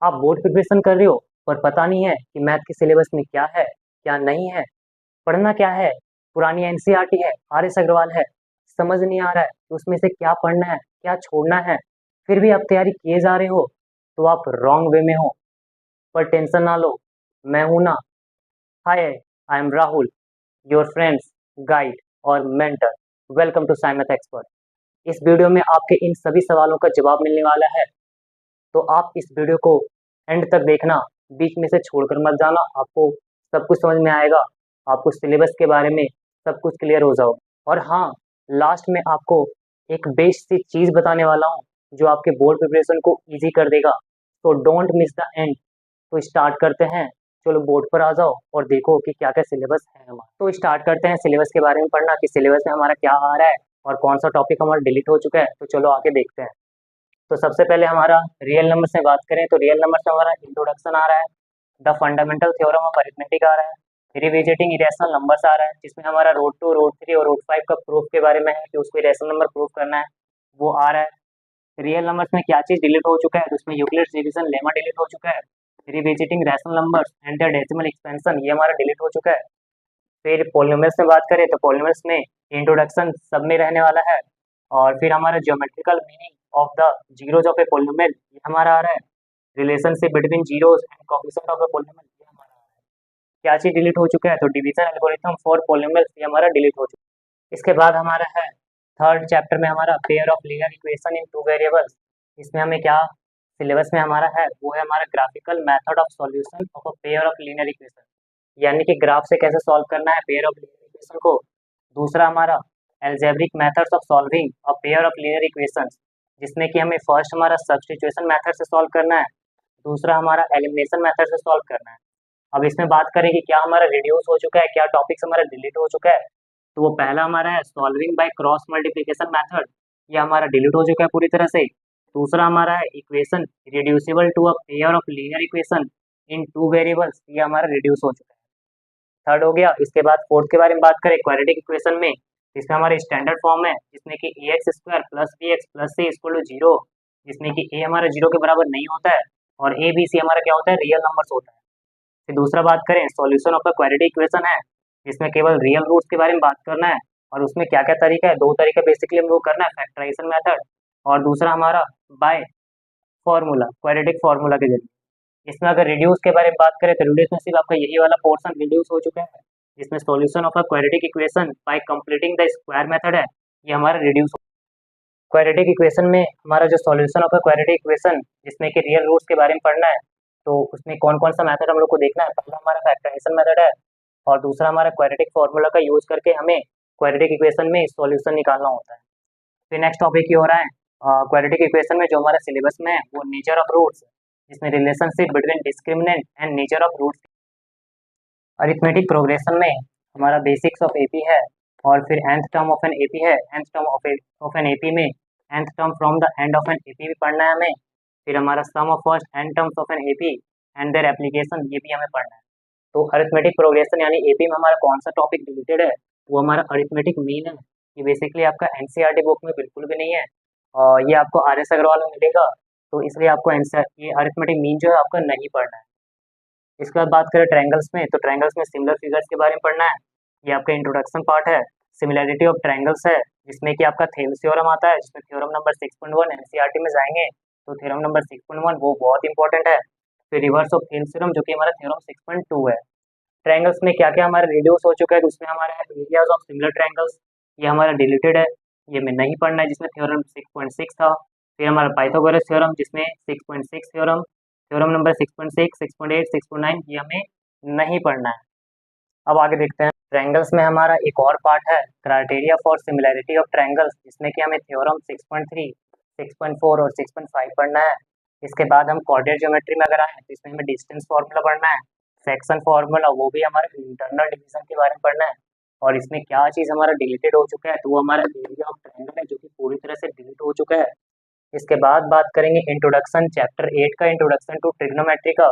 आप board preparation कर रहे हो और पता नहीं है कि मैथ के सिलेबस में क्या है, क्या नहीं है, पढ़ना क्या है, पुरानी एनसीईआरटी है, आर एस अग्रवाल है, समझ नहीं आ रहा है कि उसमें से क्या पढ़ना है, क्या छोड़ना है, फिर भी आप तैयारी किए जा रहे हो, तो आप रॉन्ग वे में हो। पर टेंशन ना लो, मैं हूं ना। Hi, I am Rahul, your friends, guide और mentor. Welcome to Sai math expert. इस वीडियो में आपके इन सभी सवालों का जवाब मिलने वाला है, तो आप इस वीडियो को एंड तक देखना, बीच में से छोड़कर मत जाना। आपको सब कुछ समझ में आएगा, आपको सिलेबस के बारे में सब कुछ क्लियर हो जाओ। और हाँ, लास्ट में आपको एक बेस्ट सी चीज़ बताने वाला हूँ जो आपके बोर्ड प्रिपरेशन को इजी कर देगा। तो डोंट मिस द एंड। तो स्टार्ट करते हैं। चलो बोर्ड पर आ जाओ और देखो कि क्या क्या सिलेबस है हमारा। तो स्टार्ट करते हैं सिलेबस के बारे में पढ़ना कि सिलेबस में हमारा क्या आ रहा है और कौन सा टॉपिक हमारा डिलीट हो चुका है। तो चलो आगे देखते हैं। तो सबसे पहले हमारा रियल नंबर से बात करें तो रियल नंबर से हमारा इंट्रोडक्शन आ रहा है, the fundamental theorem of arithmetic आ रहा है, रिविजिटिंग इरेशनल नंबर्स आ रहा है जिसमें हमारा रूट 2, रूट 3 और रूट 5 का प्रूफ के बारे में है कि उसको इरेशनल नंबर प्रूफ करना है, वो आ रहा है। रियल नंबर्स में क्या चीज़ डिलीट हो चुका है तो उसमें यूक्लिड्स डिवीजन लेमा डिलीट हो चुका है, revisiting rational numbers and their decimal expansion ये हमारा डिलीट हो चुका है। फिर पॉलिनोमियल्स में बात करें तो पॉलिनोमियल्स में इंट्रोडक्शन सब में रहने वाला है, और फिर हमारा geometrical meaning of the zeros of a polynomial ये हमारा आ रहा है, relationship between zeros and coefficient of a polynomial ये हमारा आ रहा है। क्या चीज़ डिलीट हो चुका है तो डिवीजन एल्गोरिथम फॉर पॉलिनोमियल्स ये हमारा डिलीट हो चुका है। इसके बाद हमारा है थर्ड चैप्टर में हमारा pair of linear equation in two variables. इसमें हमें क्या सिलेबस में हमारा है वो है हमारा graphical method of solution of a pair of linear equation, यानी कि ग्राफ से कैसे सॉल्व करना है पेयर ऑफ लीनियर इक्वेशन को। दूसरा हमारा algebraic methods of solving a pair of linear equations, जिसमें कि हमें फर्स्ट हमारा सब्स्टिट्यूशन मेथड से सॉल्व करना है, दूसरा हमारा एलिमिनेशन मेथड से सॉल्व करना है। अब इसमें बात करें कि क्या हमारा रिड्यूस हो चुका है, क्या टॉपिक्स हमारा डिलीट हो चुका है। तो वो पहला हमारा है solving by cross multiplication method, ये हमारा डिलीट हो चुका है पूरी तरह से। दूसरा हमारा है equation reducible to a pair of linear equation in two variables, ये हमारा रिड्यूस हो चुका है। थर्ड हो गया। इसके बाद फोर्थ के बारे में बात करें क्वाड्रेटिक इक्वेशन में, इसमें हमारे स्टैंडर्ड फॉर्म है जिसमें कि a x square plus b x plus c equal to zero, जिसमें कि ए हमारा जीरो के बराबर नहीं होता है और ए बी सी हमारा क्या होता है, रियल नंबर्स होता है। फिर दूसरा बात करें solution of a quadratic equation है, जिसमें केवल रियल रूट्स के बारे में बात करना है, और उसमें क्या क्या तरीका है, दो तरीका बेसिकली हमको करना है, फैक्टराइजेशन मेथड और दूसरा हमारा बाय फॉर्मूला, क्वाड्रेटिक फॉर्मूला के जरिए। इसमें अगर रिड्यूस के बारे में बात करें तो रिड्यूस में सिर्फ आपका यही वाला पोर्शन रिड्यूस हो चुका है, जिसमें solution of a quadratic equation by completing the square method है, ये हमारा रिड्यूस। क्वाड्रेटिक इक्वेशन में हमारा जो solution of a quadratic equation जिसमें कि रियल रूट्स के बारे में पढ़ना है, तो उसमें कौन कौन सा मेथड हम लोग को देखना है। पहला हमारा फैक्टराइजेशन मेथड है और दूसरा हमारा क्वाड्रेटिक फॉर्मूला का यूज करके हमें क्वाड्रेटिक इक्वेशन में सॉल्यूशन निकालना होता है। फिर नेक्स्ट टॉपिक ये हो रहा है क्वाड्रेटिक इक्वेशन में जो हमारा सिलेबस में है वो नेचर ऑफ रूट्स, जिसमें relationship between discriminant and nature of roots. Arithmetic progression में हमारा बेसिक्स ऑफ एपी है, और फिर nth term of an AP है, nth term of an AP में nth term from the end of an AP भी पढ़ना है हमें। फिर हमारा sum of first n terms of an AP and their application ये भी हमें पढ़ना है। तो अरिथमेटिक प्रोग्रेशन यानी एपी में हमारा कौन सा टॉपिक रिलेटेड है, वो हमारा अरिथमेटिक मीन है। ये बेसिकली आपका एनसीईआरटी बुक में बिल्कुल भी नहीं है, और ये आपको आर एस अग्रवाल में मिलेगा, तो इसलिए आपको ये अरिथमेटिक मीन जो है आपका नहीं पढ़ना है। इसके बाद बात करें ट्रायंगल्स में, तो ट्रायंगल्स में सिमिलर फिगर्स के बारे में पढ़ना है, ये आपका इंट्रोडक्शन पार्ट है। सिमिलैरिटी ऑफ ट्रायंगल्स है जिसमें कि आपका थेल्स थ्योरम आता है, जिसमें थ्योरम नंबर 6.1 एनसीईआरटी में जाएंगे तो थ्योरम नंबर 6.1 वो बहुत इंपॉर्टेंट है। फिर रिवर्स ऑफ थेल्स थ्योरम जो कि हमारा थ्योरम 6.2 है। ट्रायंगल्स में क्या क्या हमारा रिड्यूस हो चुका है, तो उसमें हमारा एरियाज ऑफ सिमिलर ट्रायंगल्स ये हमारा डिलीटेड है, ये हमें नहीं पढ़ना है, जिसमें थ्योरम 6.6 था। फिर हमारा पाइथागोरस थ्योरम जिसमें 6.6 थ्योरम, थ्योरम नंबर 6.6, 6.8, 6.9 ये हमें नहीं पढ़ना है। अब आगे देखते हैं ट्रायंगल्स में हमारा एक और पार्ट है criteria for similarity of triangles, जिसमें कि हमें थ्योरम 6.3, 6.4 और 6.5 पढ़ना है। इसके बाद हम कोऑर्डिनेट ज्योमेट्री में अगर आए तो इसमें हमें डिस्टेंस फार्मूला पढ़ना है, सेक्शन फार्मूला वो भी हमारे इंटरनल डिवीजन के बारे में पढ़ना है, और इसमें क्या चीज़ हमारा डिलीटेड हो चुका है तो वो हमारा एरिया ऑफ ट्रायंगल है जो कि पूरी तरह से डिलीट हो चुका है। इसके बाद बात करेंगे इंट्रोडक्शन चैप्टर 8 का, इंट्रोडक्शन टू ट्रिग्नोमेट्री का।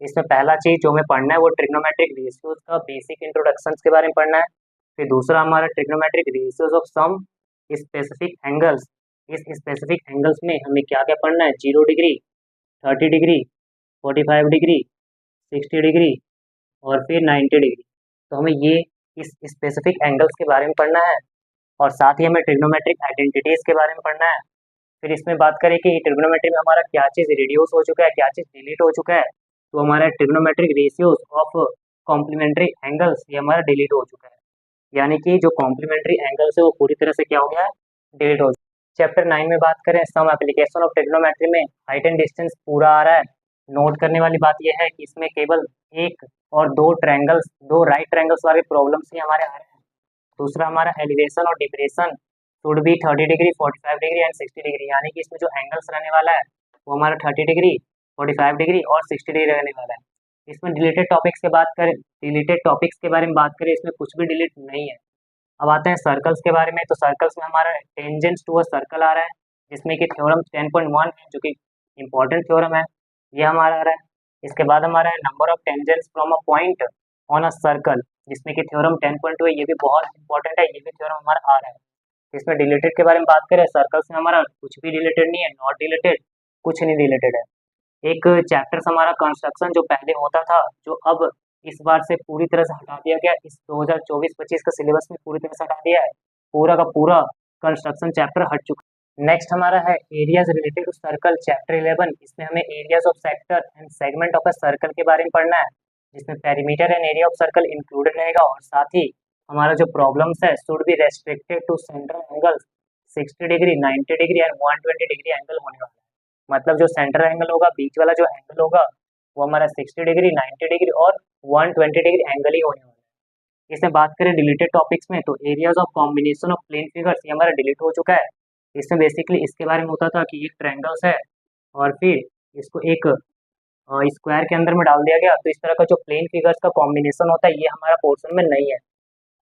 इसमें पहला चीज जो हमें पढ़ना है वो ट्रिग्नोमेट्रिक रेशियोज का बेसिक इंट्रोडक्शन के बारे में पढ़ना है। फिर दूसरा हमारा trigonometric ratios of some specific angles, इस स्पेसिफिक एंगल्स में हमें क्या क्या पढ़ना है, 0 डिग्री, 30 डिग्री, 45 डिग्री, 60 डिग्री और फिर 90 डिग्री। तो हमें ये इस स्पेसिफिक एंगल्स के बारे में पढ़ना है और साथ ही हमें ट्रिग्नोमेट्रिक आइडेंटिटीज़ के बारे में पढ़ना है। फिर इसमें बात करें कि ट्रिग्नोमेट्री में हमारा क्या चीज़ रिड्यूस हो चुका है, क्या चीज़ डिलीट हो चुका है। तो हमारा trigonometric ratios of complementary angles ये हमारा डिलीट हो चुका है, यानी कि जो कॉम्प्लीमेंट्री एंगल्स है वो पूरी तरह से क्या हो गया है, डिलीट हो। चैप्टर 9 में बात करें सम एप्लीकेशन ऑफ ट्रिग्नोमेट्री में हाइट एंड डिस्टेंस पूरा आ रहा है। नोट करने वाली बात यह है कि इसमें केवल एक और दो ट्रायंगल्स, दो राइट ट्रायंगल्स वाले प्रॉब्लम्स ही हमारे आ रहे हैं। दूसरा हमारा एलिवेशन और depression should be 30 degree, 45 degree and 60 degree, यानी कि इसमें जो एंगल्स रहने वाला है वो हमारा 30 डिग्री, 45 डिग्री और 60 डिग्री रहने वाला है। इसमें डिलीटेड टॉपिक्स के बात करें, डिलीटेड टॉपिक्स के बारे में बात करें, इसमें कुछ भी डिलीट नहीं है। अब आते हैं सर्कल्स के बारे में। तो सर्कल्स में हमारा टेंजेंट्स टू अ सर्कल आ रहा है, जिसमें कि थ्योरम 10.1 है, जो कि इंपॉर्टेंट थ्योरम है, ये हमारा आ रहा है। इसके बाद हमारा है number of tangents from a point on a circle, जिसमें कि थ्योरम 10.2 है, ये भी बहुत इंपॉर्टेंट है, ये भी थ्योरम हमारा आ रहा है। इसमें डिलीटेड के बारे में बात करें, सर्कल्स में हमारा कुछ भी डिलीटेड नहीं है, नॉट डिलीटेड, कुछ नहीं डिलीटेड है। एक चैप्टर्स हमारा कंस्ट्रक्शन जो पहले होता था, जो अब इस बार से पूरी तरह से हटा दिया गया, इस 2024-25 का सिलेबस में पूरी तरह से हटा दिया है, पूरा का पूरा कंस्ट्रक्शन चैप्टर हट चुका है। नेक्स्ट हमारा है areas related to circle, chapter 11। इसमें हमें areas of sector and segment of a circle के बारे में पढ़ना है, जिसमें perimeter and area of circle included रहेगा, और साथ ही हमारा जो प्रॉब्लम्स है should be restricted to central angles 60 degree, 90 degree and 120 degree angle होने वाला है। मतलब जो सेंटर एंगल होगा, बीच वाला जो एंगल होगा, वो हमारा 60 डिग्री, 90 डिग्री और 120 डिग्री एंगल ही होने वाला है। इसमें बात करें डिलीटेड टॉपिक्स में, तो areas of combination of plane figures ये हमारा डिलीट हो चुका है। इसमें बेसिकली इसके बारे में होता था कि एक ट्रायंगल्स है और फिर इसको एक स्क्वायर के अंदर में डाल दिया गया, तो इस तरह का जो प्लेन फिगर्स का कॉम्बिनेशन होता है ये हमारा पोर्शन में नहीं है।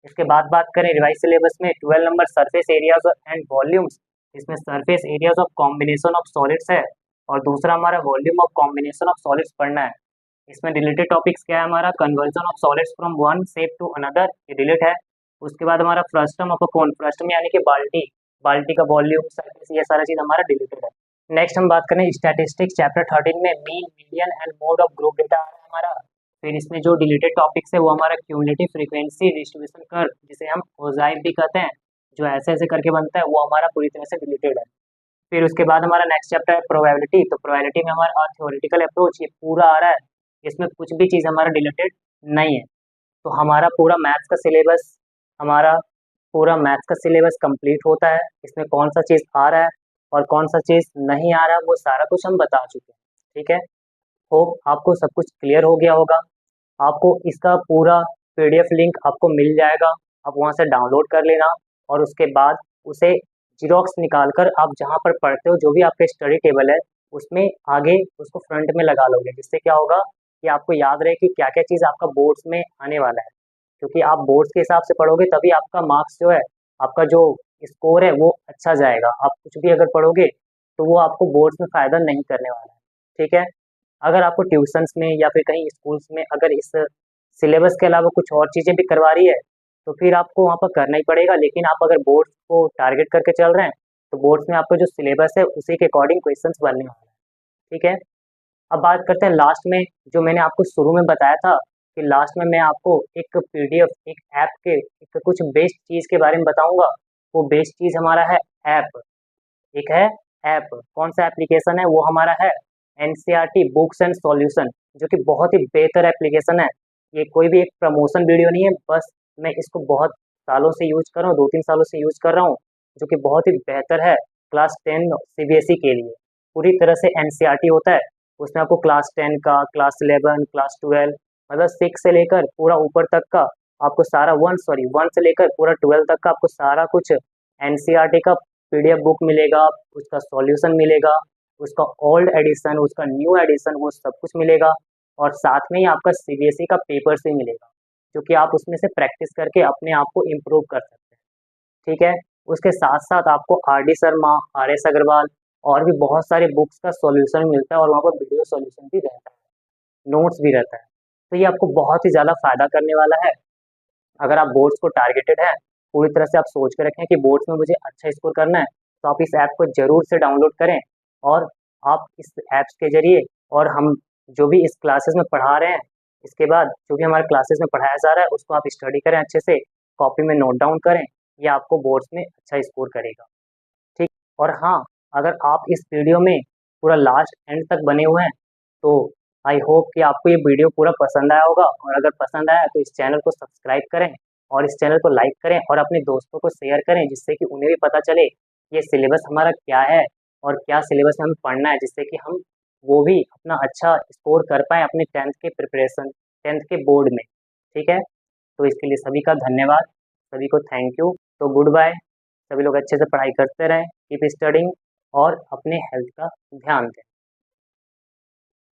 इसके बाद बात करें रिवाइज सिलेबस में 12 number surface areas and volumes, इसमें surface areas of combination of solids है और दूसरा हमारा volume of combination of solids पढ़ना है। इसमें रिलेटेड टॉपिक्स क्या है, हमारा conversion of solids from one shape to another, ये रिलेट है। उसके बाद हमारा frustum of a cone, frustum यानी कि बाल्टी, बाल्टी का वॉल्यूम, सरफेस, ये सारा चीज हमारा रिलेटेड है। नेक्स्ट हम बात करें स्टैटिस्टिक्स चैप्टर 13 में mean, median and mode of group data आ रहा है हमारा। फिर इसमें जो डिलीटेड टॉपिक्स है वो हमारा क्यूमुलेटिव फ्रीक्वेंसी डिस्ट्रीब्यूशन कर्व, जिसे हम ओजाइव भी कहते हैं, जो ऐसे ऐसे करके बनता है, वो हमारा पूरी तरह से डिलीटेड है। फिर उसके बाद हमारा नेक्स्ट चैप्टर है प्रोबेबिलिटी। तो प्रोबेबिलिटी में हमारा थ्योरेटिकल अप्रोच ये पूरा आ रहा है, इसमें कुछ भी चीज़ हमारा डिलीटेड नहीं है। तो हमारा पूरा मैथ्स का सिलेबस, हमारा पूरा मैथ्स का सिलेबस कंप्लीट होता है। इसमें कौन सा चीज़ आ रहा है और कौन सा चीज़ नहीं आ रहा, वो सारा कुछ हम बता चुके हैं। ठीक है, होप आपको सब कुछ क्लियर हो गया होगा। आपको इसका पूरा पीडीएफ लिंक आपको मिल जाएगा, आप वहाँ से डाउनलोड कर लेना और उसके बाद उसे जीरोक्स निकाल कर आप जहाँ पर पढ़ते हो, जो भी आपका स्टडी टेबल है, उसमें आगे उसको फ्रंट में लगा लोगे, जिससे क्या होगा कि आपको याद रहे कि क्या क्या चीज़ आपका बोर्ड्स में आने वाला है। क्योंकि आप बोर्ड्स के हिसाब से पढ़ोगे तभी आपका मार्क्स जो है, आपका जो स्कोर है वो अच्छा जाएगा। आप कुछ भी अगर पढ़ोगे तो वो आपको बोर्ड्स में फ़ायदा नहीं करने वाला है। ठीक है, अगर आपको ट्यूशन्स में या फिर कहीं स्कूल्स में अगर इस सिलेबस के अलावा कुछ और चीज़ें भी करवा रही है, तो फिर आपको वहाँ पर करना ही पड़ेगा। लेकिन आप अगर बोर्ड्स को टारगेट करके चल रहे हैं, तो बोर्ड्स में आपका जो सिलेबस है उसी के अकॉर्डिंग क्वेश्चंस बनने वाले हैं। ठीक है, अब बात करते हैं लास्ट में, जो मैंने आपको शुरू में बताया था कि लास्ट में मैं आपको एक पीडीएफ, एक ऐप के एक कुछ बेस्ट चीज़ के बारे में बताऊंगा। वो बेस्ट चीज़ हमारा है ऐप, एक है ऐप। कौन सा एप्लीकेशन है, वो हमारा है एनसीईआरटी बुक्स एंड सॉल्यूशन, जो कि बहुत ही बेहतर एप्लीकेशन है। ये कोई भी एक प्रमोशन वीडियो नहीं है, बस मैं इसको बहुत सालों से यूज कर रहा हूँ, 2-3 सालों से यूज कर रहा हूँ, जो कि बहुत ही बेहतर है क्लास 10 सीबीएसई के लिए। पूरी तरह से एनसीईआरटी होता है, उसमें आपको क्लास 10 का, क्लास 11, क्लास 12, मतलब 6 से लेकर पूरा ऊपर तक का आपको सारा 1 से लेकर पूरा 12 तक का आपको सारा कुछ एनसीईआरटी का पीडीएफ बुक मिलेगा, उसका सॉल्यूशन मिलेगा, उसका ओल्ड एडिशन, उसका न्यू एडिशन, वो सब कुछ मिलेगा। और साथ में ही आपका सीबीएसई का पेपर्स भी मिलेगा, जो कि आप उसमें से प्रैक्टिस करके अपने आप को इम्प्रूव कर सकते हैं। ठीक है, उसके साथ साथ आपको R D Sharma, R S Agarwal और भी बहुत सारे बुक्स का सॉल्यूशन मिलता है, और वहाँ पर वीडियो सॉल्यूशन भी रहता है, नोट्स भी रहता है। तो ये आपको बहुत ही ज़्यादा फायदा करने वाला है। अगर आप बोर्ड्स को टारगेटेड है, पूरी तरह से आप सोच के रखें कि बोर्ड्स में मुझे अच्छा स्कोर करना है, तो आप इस ऐप को ज़रूर से डाउनलोड करें। और आप इस ऐप्स के ज़रिए और हम जो भी इस क्लासेस में पढ़ा रहे हैं, इसके बाद जो भी हमारे क्लासेस में पढ़ाया जा रहा है उसको आप स्टडी करें अच्छे से, कॉपी में नोट डाउन करें, ये आपको बोर्ड्स में अच्छा स्कोर करेगा। ठीक। और हाँ, अगर आप इस वीडियो में पूरा लास्ट एंड तक बने हुए हैं तो आई होप कि आपको ये वीडियो पूरा पसंद आया होगा, और अगर पसंद आया तो इस चैनल को सब्सक्राइब करें और इस चैनल को लाइक करें और अपने दोस्तों को शेयर करें, जिससे कि उन्हें भी पता चले ये सिलेबस हमारा क्या है और क्या सिलेबस हमें पढ़ना है, जिससे कि हम वो भी अपना अच्छा स्कोर कर पाएँ अपने 10th के प्रिपरेशन, 10th के बोर्ड में। ठीक है? तो इसके लिए सभी का धन्यवाद, सभी को थैंक यू। तो गुड बाय। सभी लोग अच्छे से पढ़ाई करते रहें, कीप स्टडिंग और अपने हेल्थ का ध्यान दें।